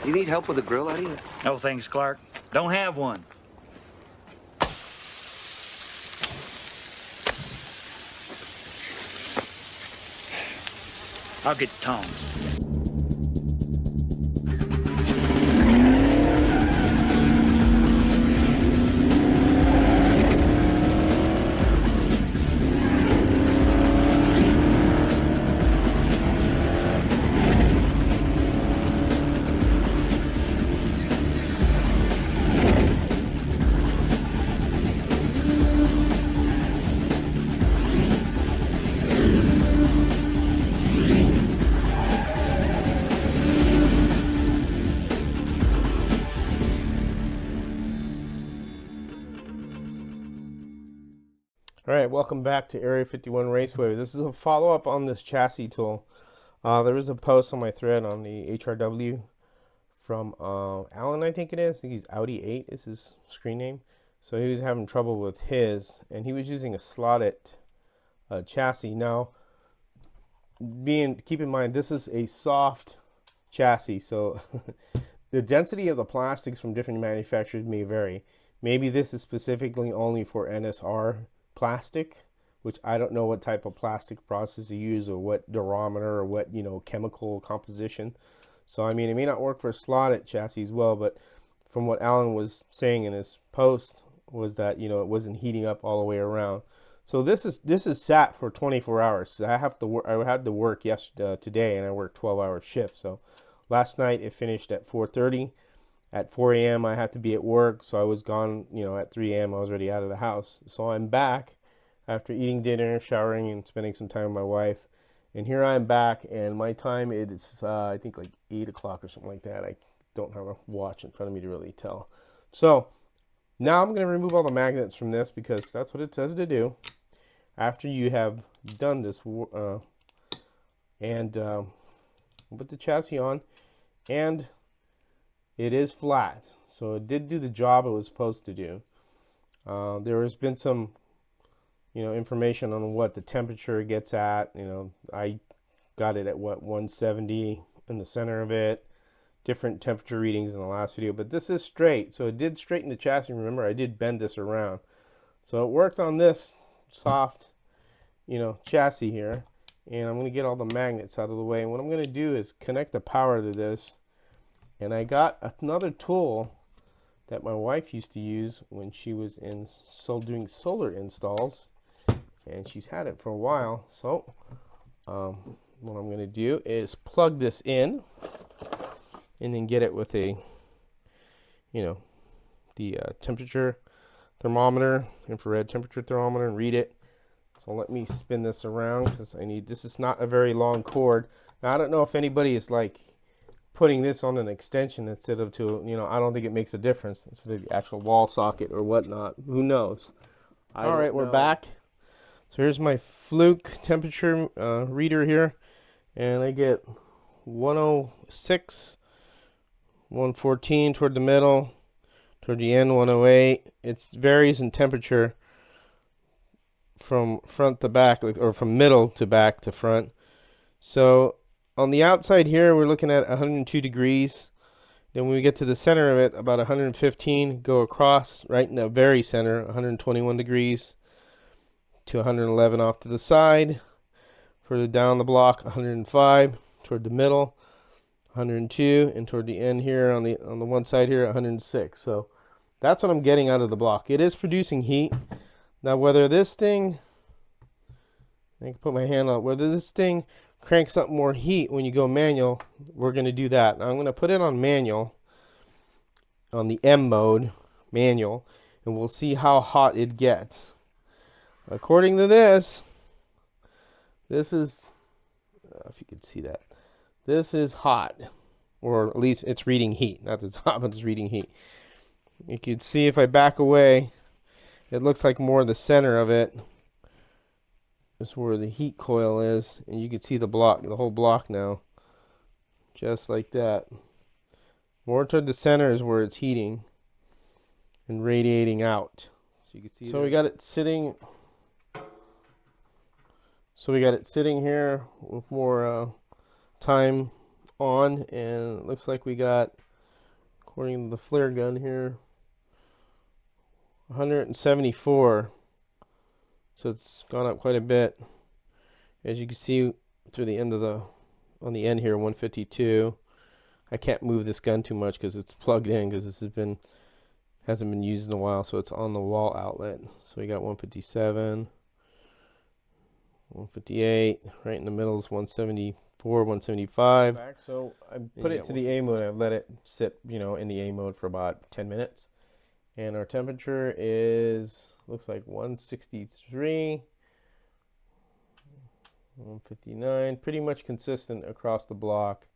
You need help with the grill, Eddie? No thanks, Clark. Don't have one. I'll get the tongs. All right, welcome back to Area 51 Raceway. This is a follow-up on this chassis tool. There was a post on my thread on the HRW from Alan, I think it is. I think he's Audi 8 is his screen name. So he was having trouble with his, and he was using a slotted chassis. Now, keep in mind, this is a soft chassis, so the density of the plastics from different manufacturers may vary. Maybe this is specifically only for NSR plastic, which I don't know what type of plastic process you use or what durometer or what, chemical composition. So I mean, it may not work for a slotted chassis as well, but from what Alan was saying in his post was that, it wasn't heating up all the way around. So this is sat for 24 hours. So I had to work today, and I worked 12-hour shifts. So last night it finished at 4:30. At 4 a.m. I had to be at work, so I was gone, at 3 a.m. I was already out of the house. So I'm back after eating dinner, showering, and spending some time with my wife. And here I am back, and my time is, I think, like 8 o'clock or something like that. I don't have a watch in front of me to really tell. So now I'm going to remove all the magnets from this because that's what it says to do after you have done this. And put the chassis on, and it is flat, so it did do the job it was supposed to do. There has been some, information on what the temperature gets at. I got it at 170 in the center of it. Different temperature readings in the last video, but this is straight, so it did straighten the chassis. Remember, I did bend this around, so it worked on this soft, chassis here. And I'm going to get all the magnets out of the way. And what I'm going to do is connect the power to this. And I got another tool that my wife used to use when she was doing solar installs, and she's had it for a while. So what I'm going to do is plug this in, and then get it with a, the temperature thermometer, infrared temperature thermometer, and read it. So let me spin this around because this is not a very long cord. Now I don't know if anybody is like putting this on an extension instead of I don't think it makes a difference instead of the actual wall socket or whatnot. Who knows? All right, we're back. So here's my Fluke temperature reader here, and I get 106, 114 toward the middle, toward the end 108. It varies in temperature from front to back, or from middle to back to front. So on the outside here, we're looking at 102 degrees. Then when we get to the center of it, about 115, go across right in the very center, 121 degrees to 111 off to the side. Further down the block, 105 toward the middle, 102, and toward the end here on the one side here, 106. So that's what I'm getting out of the block. It is producing heat. Now whether this thing, I can put my hand on, whether this thing cranks up more heat when you go manual, we're going to do that. Now I'm going to put it on manual, on the M mode, manual, and we'll see how hot it gets. According to this is, if you can see that, this is hot, or at least it's reading heat. Not that it's hot, but it's reading heat. You can see if I back away, it looks like more the center of it is where the heat coil is, and you can see the whole block now, just like that. More toward the center is where it's heating and radiating out. So you can see. So we got it sitting. So we got it sitting here with more time on, and it looks like we got according to the flare gun here, 174. So it's gone up quite a bit. As you can see through the end of on the end here, 152. I can't move this gun too much because it's plugged in, because this hasn't been used in a while, so it's on the wall outlet. So we got 157, 158, right in the middle is 174, 175. Back, so I put it to the A mode. I've let it sit, in the A mode for about 10 minutes. And our temperature looks like 163, 159, pretty much consistent across the block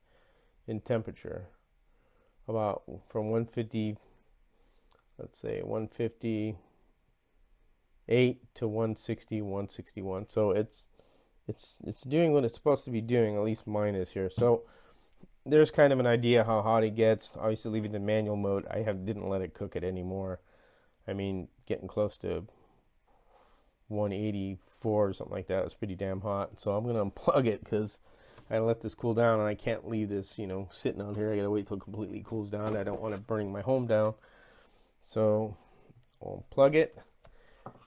in temperature. About from 150, let's say 158 to 160, 161. So it's doing what it's supposed to be doing, at least mine is here. So there's kind of an idea how hot it gets. Obviously leaving the manual mode, I didn't let it cook it anymore. I mean, getting close to 184 or something like that. It's pretty damn hot. So I'm gonna unplug it because I let this cool down, and I can't leave this, sitting out here. I gotta wait till it completely cools down. I don't want it burning my home down. So I'll plug it,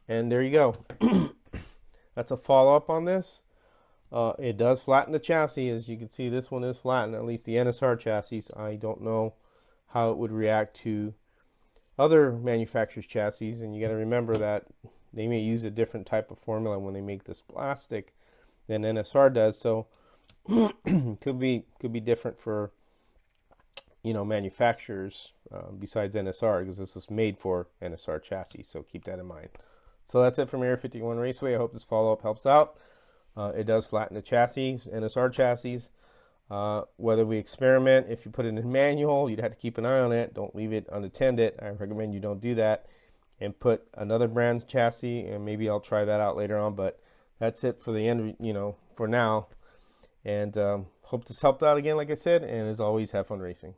and there you go. That's a follow-up on this. It does flatten the chassis. As you can see, this one is flattened, at least the NSR chassis. I don't know how it would react to other manufacturers' chassis, and you got to remember that they may use a different type of formula when they make this plastic than NSR does. So could be different for manufacturers besides NSR, because this was made for NSR chassis. So keep that in mind. So that's it from Area 51 Raceway. I hope this follow-up helps out. It does flatten the chassis, NSR chassis. Whether we experiment, if you put it in manual, you'd have to keep an eye on it. Don't leave it unattended. I recommend you don't do that. And put another brand's chassis, and maybe I'll try that out later on. But that's it for the end, for now. And hope this helped out again, like I said. And as always, have fun racing.